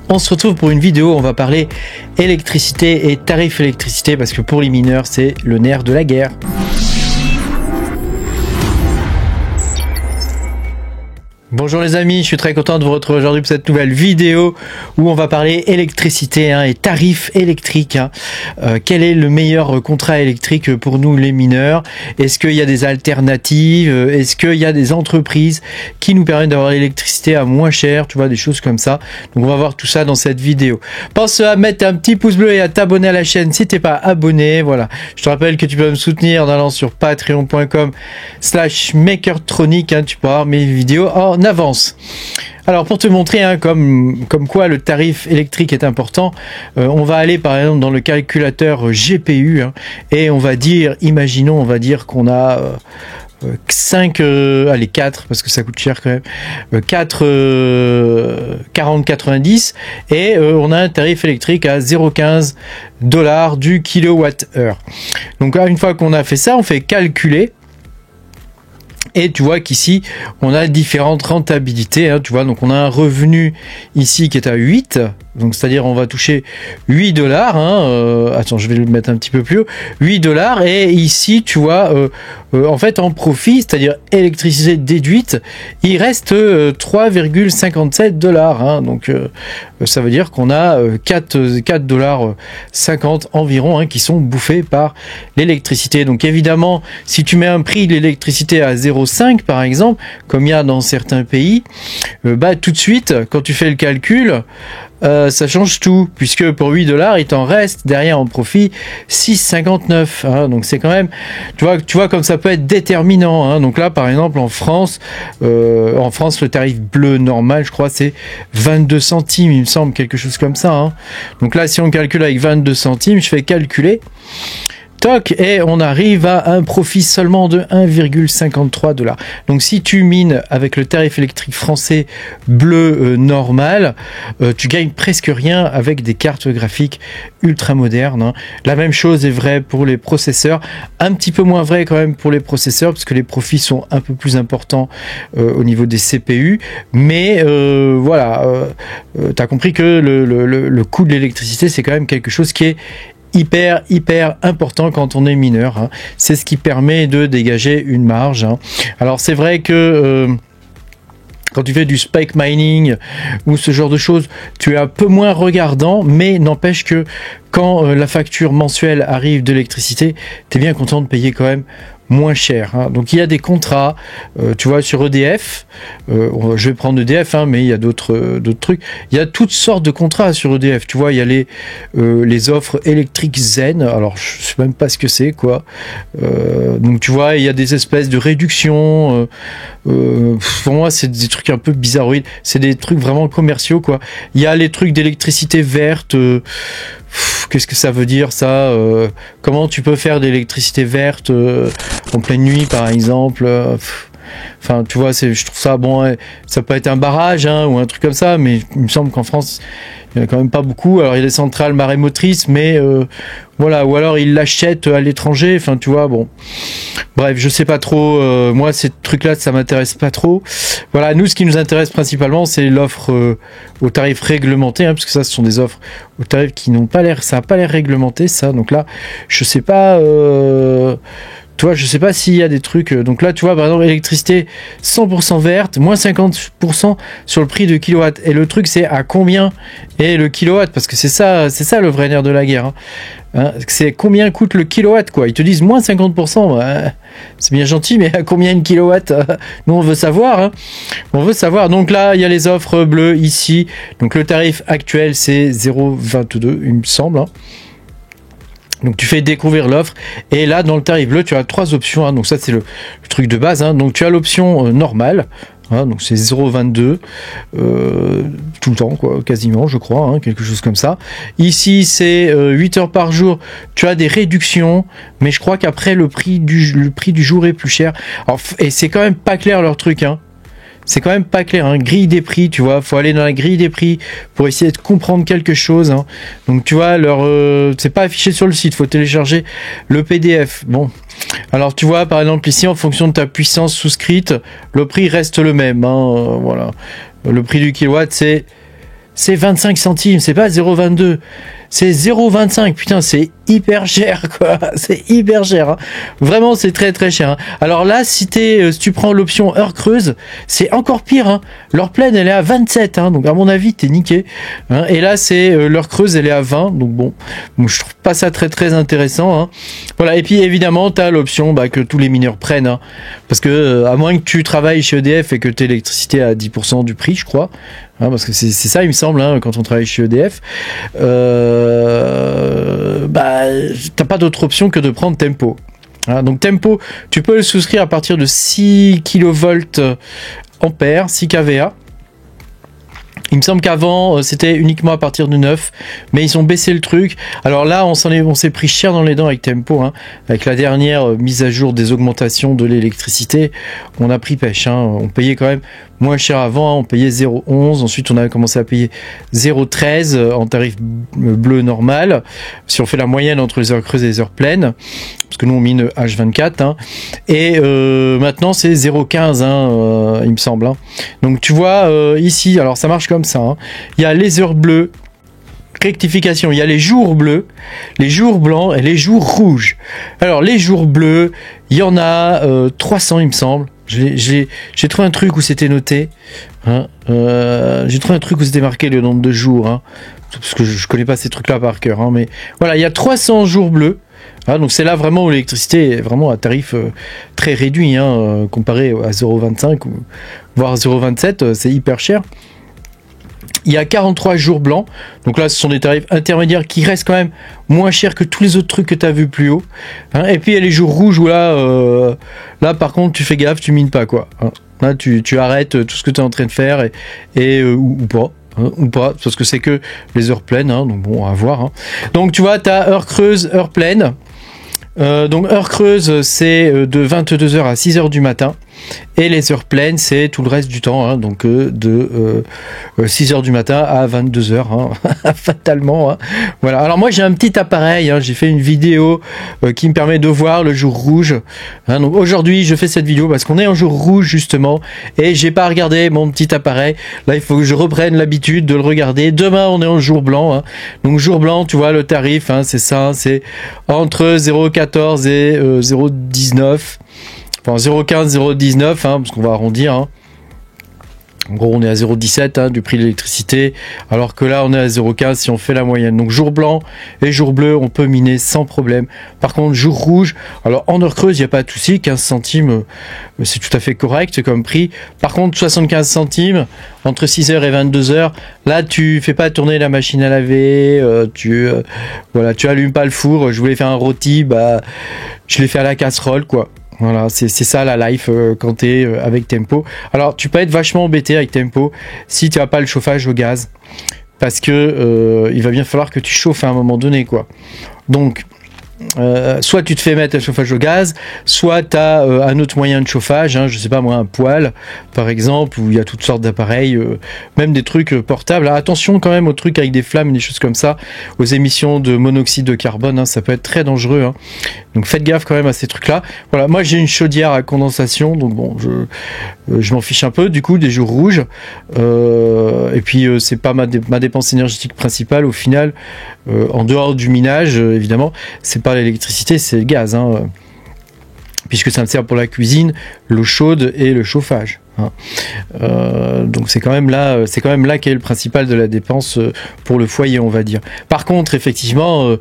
On se retrouve pour une vidéo, on va parler électricité et tarif électricité parce que pour les mineurs, c'est le nerf de la guerre. Bonjour les amis, je suis très content de vous retrouver aujourd'hui pour cette nouvelle vidéo où on va parler électricité et tarifs électriques. Quel est le meilleur contrat électrique pour nous les mineurs? Est-ce qu'il y a des alternatives? Est-ce qu'il y a des entreprises qui nous permettent d'avoir l'électricité à moins cher? Tu vois, des choses comme ça. Donc on va voir tout ça dans cette vidéo. Pense à mettre un petit pouce bleu et à t'abonner à la chaîne si t'es pas abonné. Voilà. Je te rappelle que tu peux me soutenir en allant sur patreon.com/makertronic. Tu peux avoir mes vidéos en avance. Alors pour te montrer comme quoi le tarif électrique est important, on va aller par exemple dans le calculateur GPU et on va dire, imaginons, on va dire qu'on a 4 parce que ça coûte cher quand même, 40,90 et on a un tarif électrique à 0,15 $ du kilowattheure. Donc là, une fois qu'on a fait ça, on fait calculer. Et tu vois qu'ici, on a différentes rentabilités. Tu vois, donc on a un revenu ici qui est à 8. Donc, c'est-à-dire, on va toucher 8 $. Attends, je vais le mettre un petit peu plus haut. 8 $. Et ici, tu vois, en fait, en profit, c'est-à-dire électricité déduite, il reste 3,57 $. Donc, ça veut dire qu'on a 4,50 $ environ qui sont bouffés par l'électricité. Donc, évidemment, si tu mets un prix de l'électricité à 0,5 par exemple, comme il y a dans certains pays, tout de suite, quand tu fais le calcul, ça change tout, puisque pour 8 $, il t'en reste derrière en profit 6,59. Donc c'est quand même, tu vois comme ça peut être déterminant. Donc là, par exemple, en France, le tarif bleu normal, je crois, c'est 22 centimes, il me semble, quelque chose comme ça. Donc là, si on calcule avec 22 centimes, je fais calculer. Toc, et on arrive à un profit seulement de 1,53 $. Donc si tu mines avec le tarif électrique français bleu normal, tu gagnes presque rien avec des cartes graphiques ultra modernes. La même chose est vraie pour les processeurs, un petit peu moins vrai quand même pour les processeurs parce que les profits sont un peu plus importants au niveau des CPU, mais voilà, tu as compris que le coût de l'électricité c'est quand même quelque chose qui est hyper important quand on est mineur. C'est ce qui permet de dégager une marge. Alors c'est vrai que quand tu fais du spike mining ou ce genre de choses, tu es un peu moins regardant, mais n'empêche que quand la facture mensuelle arrive de l'électricité, tu es bien content de payer quand même moins cher. Donc il y a des contrats, tu vois, sur EDF, je vais prendre EDF, mais il y a d'autres trucs. Il y a toutes sortes de contrats sur EDF. Tu vois, il y a les offres électriques zen. Alors je sais même pas ce que c'est, quoi. Donc tu vois, il y a des espèces de réductions. Pour moi, c'est des trucs un peu bizarroïdes. C'est des trucs vraiment commerciaux, quoi. Il y a les trucs d'électricité verte. Qu'est-ce que ça veut dire ça? Comment tu peux faire de l'électricité verte en pleine nuit par exemple? Enfin, tu vois, je trouve ça bon. Ça peut être un barrage ou un truc comme ça, mais il me semble qu'en France, il n'y en a quand même pas beaucoup. Alors, il y a des centrales marémotrices, mais voilà. Ou alors, ils l'achètent à l'étranger. Enfin, tu vois, bon. Bref, je sais pas trop. Moi, ces trucs-là, ça m'intéresse pas trop. Voilà, nous, ce qui nous intéresse principalement, c'est l'offre au tarif réglementé, parce que ça, ce sont des offres au tarif qui n'ont pas l'air, ça a pas l'air réglementé, ça. Donc là, je sais pas. Tu vois, je sais pas s'il y a des trucs. Donc là, tu vois, par exemple, électricité 100% verte, moins 50% sur le prix de kilowatt. Et le truc, c'est à combien est le kilowatt? Parce que c'est ça le vrai nerf de la guerre. C'est combien coûte le kilowatt, quoi. Ils te disent moins 50%. C'est bien gentil, mais à combien une kilowatt? Nous, on veut savoir. On veut savoir. Donc là, il y a les offres bleues ici. Donc le tarif actuel, c'est 0,22, il me semble. Donc tu fais découvrir l'offre et là dans le tarif bleu tu as 3 options. Donc ça c'est le truc de base. Donc tu as l'option normale. Donc c'est 0,22 tout le temps, quoi, quasiment, je crois, quelque chose comme ça. Ici c'est 8 heures par jour. Tu as des réductions, mais je crois qu'après le prix du jour est plus cher. Alors, et c'est quand même pas clair leur truc. C'est quand même pas clair, grille des prix, tu vois, faut aller dans la grille des prix pour essayer de comprendre quelque chose. Donc tu vois, c'est pas affiché sur le site, faut télécharger le PDF. Bon, alors tu vois, par exemple ici, en fonction de ta puissance souscrite, le prix reste le même. Voilà, le prix du kilowatt c'est c'est 25 centimes, c'est pas 0,22, c'est 0,25. Putain, c'est hyper cher, quoi. C'est hyper cher, hein. Vraiment, c'est très très cher, hein. Alors là, si tu prends l'option heure creuse, c'est encore pire, hein. L'heure pleine, elle est à 27, hein. Donc à mon avis, t'es niqué, hein. Et là, c'est l'heure creuse, elle est à 20. Donc bon, je trouve pas ça très très intéressant, hein. Voilà. Et puis évidemment, t'as l'option que tous les mineurs prennent, hein. Parce que à moins que tu travailles chez EDF et que t'aies l'électricité à 10% du prix, je crois, hein, parce que c'est ça, il me semble, hein, quand on travaille chez EDF. T'as pas d'autre option que de prendre Tempo. Hein, donc Tempo, tu peux le souscrire à partir de 6 kV ampères, 6 kVA. Il me semble qu'avant, c'était uniquement à partir de 9, mais ils ont baissé le truc. Alors là, on s'est pris cher dans les dents avec Tempo, hein. Avec la dernière mise à jour des augmentations de l'électricité, on a pris pêche, hein. On payait quand même moins cher avant, hein. On payait 0,11, ensuite on a commencé à payer 0,13 en tarif bleu normal, si on fait la moyenne entre les heures creuses et les heures pleines, parce que nous on mine H24, hein. Et maintenant c'est 0,15, hein, il me semble, hein. Donc tu vois, ici, alors ça marche comme ça, hein. Il y a les heures bleues, rectification, il y a les jours bleus, les jours blancs et les jours rouges. Alors les jours bleus, il y en a 300, il me semble. J'ai trouvé un truc où c'était noté, hein. J'ai trouvé un truc où c'était marqué le nombre de jours, hein, parce que je connais pas ces trucs là par cœur, hein, mais voilà, il y a 300 jours bleus, hein, donc c'est là vraiment où l'électricité est vraiment à tarif très réduit, hein, comparé à 0,25 ou voire 0,27, c'est hyper cher. Il y a 43 jours blancs, donc là ce sont des tarifs intermédiaires qui restent quand même moins chers que tous les autres trucs que tu as vu plus haut, hein. Et puis il y a les jours rouges où là par contre tu fais gaffe, tu mines pas, quoi, hein. Là tu arrêtes tout ce que tu es en train de faire ou pas, hein, ou pas, parce que c'est que les heures pleines, hein, donc bon, à voir, hein. Donc tu vois, tu as heure creuse, heure pleine. Donc heure creuse, c'est de 22h à 6h du matin, et les heures pleines, c'est tout le reste du temps, hein, donc de 6h du matin à 22h, hein, fatalement, hein. Voilà. Alors moi j'ai un petit appareil, hein, j'ai fait une vidéo qui me permet de voir le jour rouge, hein. Donc aujourd'hui je fais cette vidéo parce qu'on est en jour rouge justement, et j'ai pas regardé mon petit appareil. Là il faut que je reprenne l'habitude de le regarder. Demain on est en jour blanc, hein. Donc jour blanc, tu vois le tarif, hein, c'est ça, hein, c'est entre 0,14 et 0,19, enfin 0,15, 0,19, hein, parce qu'on va arrondir, hein. En gros, on est à 0,17, hein, du prix de l'électricité, alors que là, on est à 0,15 si on fait la moyenne. Donc, jour blanc et jour bleu, on peut miner sans problème. Par contre, jour rouge, alors en heure creuse, il n'y a pas de souci, 15 centimes, c'est tout à fait correct comme prix. Par contre, 75 centimes entre 6h et 22h, là, tu fais pas tourner la machine à laver, voilà, tu allumes pas le four. Je voulais faire un rôti, je l'ai fait à la casserole, quoi. Voilà, c'est ça la life quand tu es avec Tempo. Alors, tu peux être vachement embêté avec Tempo si tu n'as pas le chauffage au gaz, parce que il va bien falloir que tu chauffes à un moment donné, quoi. Donc, soit tu te fais mettre un chauffage au gaz, soit tu as un autre moyen de chauffage, hein, je sais pas moi, un poêle par exemple, où il y a toutes sortes d'appareils, même des trucs portables. Alors, attention quand même aux trucs avec des flammes et des choses comme ça, aux émissions de monoxyde de carbone, hein, ça peut être très dangereux, hein. Donc faites gaffe quand même à ces trucs là. Voilà, moi j'ai une chaudière à condensation, donc bon, je m'en fiche un peu du coup des jours rouges, et puis c'est pas ma dépense énergétique principale au final, en dehors du minage, évidemment c'est pas l'électricité, c'est le gaz, hein, puisque ça me sert pour la cuisine, l'eau chaude et le chauffage, hein. Donc c'est quand même là qu'est le principal de la dépense pour le foyer, on va dire. Par contre, effectivement,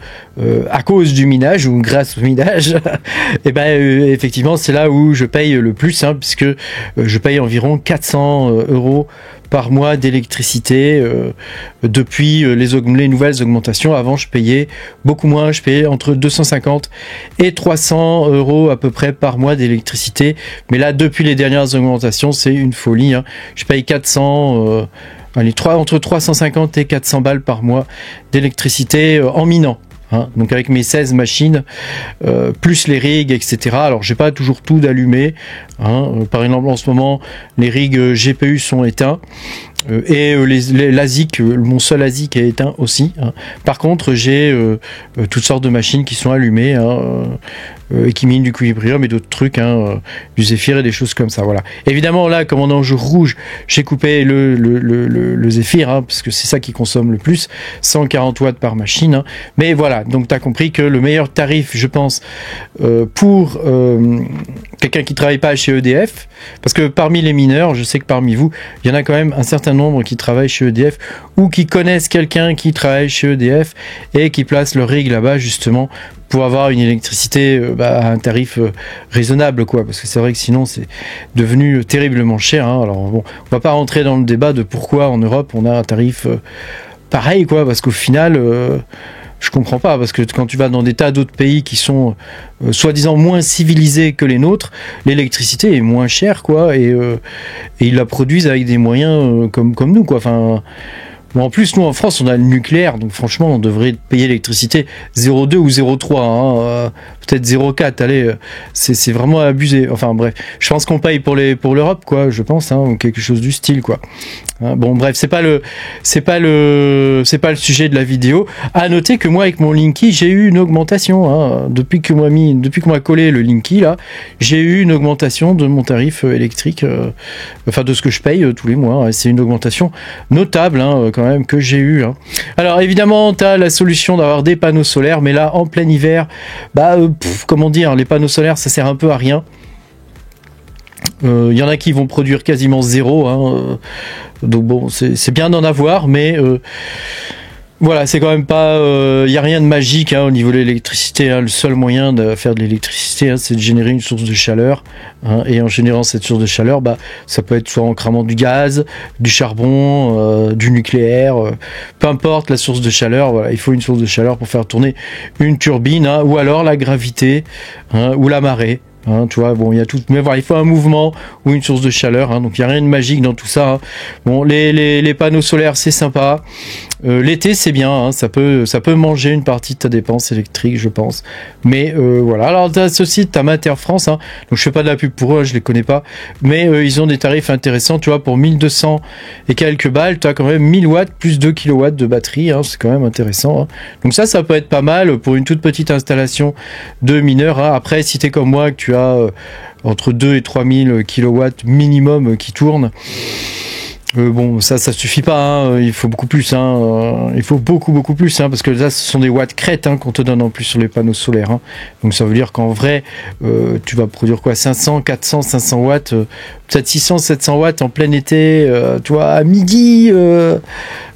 à cause du minage ou grâce au minage, effectivement c'est là où je paye le plus, hein, puisque je paye environ 400 € par mois d'électricité depuis les nouvelles augmentations. Avant je payais beaucoup moins, je payais entre 250 et 300 € à peu près par mois d'électricité, mais là depuis les dernières augmentations c'est une folie, hein. Je paye 400, entre 350 et 400 balles par mois d'électricité en minant, hein, donc avec mes 16 machines, plus les rigs, etc. Alors j'ai pas toujours tout d'allumé, hein. Par exemple en ce moment les rigs GPU sont éteints, l'ASIC, mon seul ASIC est éteint aussi. Hein. Par contre, j'ai toutes sortes de machines qui sont allumées, hein, et qui minent du Equilibrium et d'autres trucs, hein, du Zephyr et des choses comme ça. Voilà. Évidemment, là, comme on est en jour rouge, j'ai coupé le Zephyr, hein, parce que c'est ça qui consomme le plus, 140 watts par machine. Hein. Mais voilà, donc tu as compris que le meilleur tarif, je pense, pour quelqu'un qui travaille pas chez EDF, parce que parmi les mineurs, je sais que parmi vous, il y en a quand même un certain nombre qui travaillent chez EDF ou qui connaissent quelqu'un qui travaille chez EDF et qui place leur rig là-bas justement pour avoir une électricité à un tarif raisonnable, quoi, parce que c'est vrai que sinon c'est devenu terriblement cher. Hein. Alors bon, on va pas rentrer dans le débat de pourquoi en Europe on a un tarif pareil, quoi, parce qu'au final je comprends pas, parce que quand tu vas dans des tas d'autres pays qui sont soi-disant moins civilisés que les nôtres, l'électricité est moins chère, quoi, et ils la produisent avec des moyens comme nous, quoi. Enfin, bon, en plus, nous en France, on a le nucléaire, donc franchement, on devrait payer l'électricité 0,2 ou 0,3, hein, peut-être 0,4. Allez, c'est vraiment abusé. Enfin bref, je pense qu'on paye pour l'Europe, quoi, je pense, hein, ou quelque chose du style, quoi. Hein, bon, bref, c'est pas le sujet de la vidéo. À noter que moi, avec mon Linky, j'ai eu une augmentation, hein, depuis qu'on m'a collé le Linky là, j'ai eu une augmentation de mon tarif électrique, enfin de ce que je paye tous les mois. Hein, c'est une augmentation notable, hein, quand même, que j'ai eu. Hein. Alors évidemment, tu as la solution d'avoir des panneaux solaires, mais là, en plein hiver, comment dire, les panneaux solaires, ça sert un peu à rien. Y en a qui vont produire quasiment zéro, hein, donc bon, c'est bien d'en avoir, mais voilà, c'est quand même pas, y a rien de magique, hein, au niveau de l'électricité. Hein. Le seul moyen de faire de l'électricité, hein, c'est de générer une source de chaleur. Hein, et en générant cette source de chaleur, ça peut être soit en cramant du gaz, du charbon, du nucléaire, peu importe la source de chaleur. Voilà, il faut une source de chaleur pour faire tourner une turbine, hein, ou alors la gravité, hein, ou la marée. Hein, tu vois, bon, il y a tout, mais voilà, il faut un mouvement ou une source de chaleur, hein, donc il n'y a rien de magique dans tout ça. Hein. Bon, les panneaux solaires, c'est sympa. L'été, c'est bien, hein, ça peut manger une partie de ta dépense électrique, je pense. Mais voilà, alors t'as ce site, t'as Mater France, hein, donc je fais pas de la pub pour eux, hein, je les connais pas, mais ils ont des tarifs intéressants, tu vois, pour 1200 et quelques balles, tu as quand même 1000 watts plus 2 kW de batterie, hein, c'est quand même intéressant. Hein. Donc ça peut être pas mal pour une toute petite installation de mineur. Hein. Après, si t'es comme moi, que tu as entre 2 et 3000 kW minimum qui tournent, bon, ça suffit pas, hein, il faut beaucoup plus, hein, il faut beaucoup plus, hein, parce que là ce sont des watts crêtes, hein, qu'on te donne en plus sur les panneaux solaires, hein. Donc ça veut dire qu'en vrai tu vas produire quoi, 500, 400, 500 watts, peut-être 600, 700 watts en plein été, tu vois, à midi,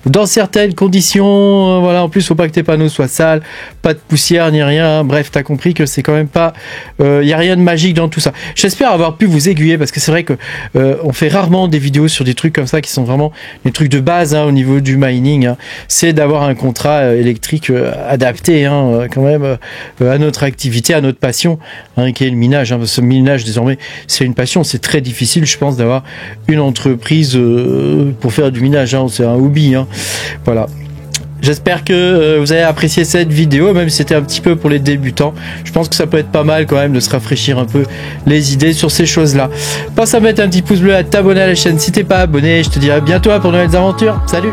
dans certaines conditions, voilà. En plus, faut pas que tes panneaux soient sales, pas de poussière ni rien. Hein. Bref, t'as compris que c'est quand même pas, y a rien de magique dans tout ça. J'espère avoir pu vous aiguiller, parce que c'est vrai que on fait rarement des vidéos sur des trucs comme ça qui sont vraiment des trucs de base, hein, au niveau du mining. Hein. C'est d'avoir un contrat électrique adapté, hein, quand même, à notre activité, à notre passion, hein, qui est le minage. Hein, parce que le minage désormais, c'est une passion. C'est très difficile, je pense, d'avoir une entreprise pour faire du minage. Hein. C'est un hobby. Hein. Voilà. J'espère que vous avez apprécié cette vidéo, même si c'était un petit peu pour les débutants. Je pense que ça peut être pas mal quand même de se rafraîchir un peu les idées sur ces choses-là. Pense à mettre un petit pouce bleu, à t'abonner à la chaîne si t'es pas abonné. Je te dis à bientôt pour de nouvelles aventures. Salut!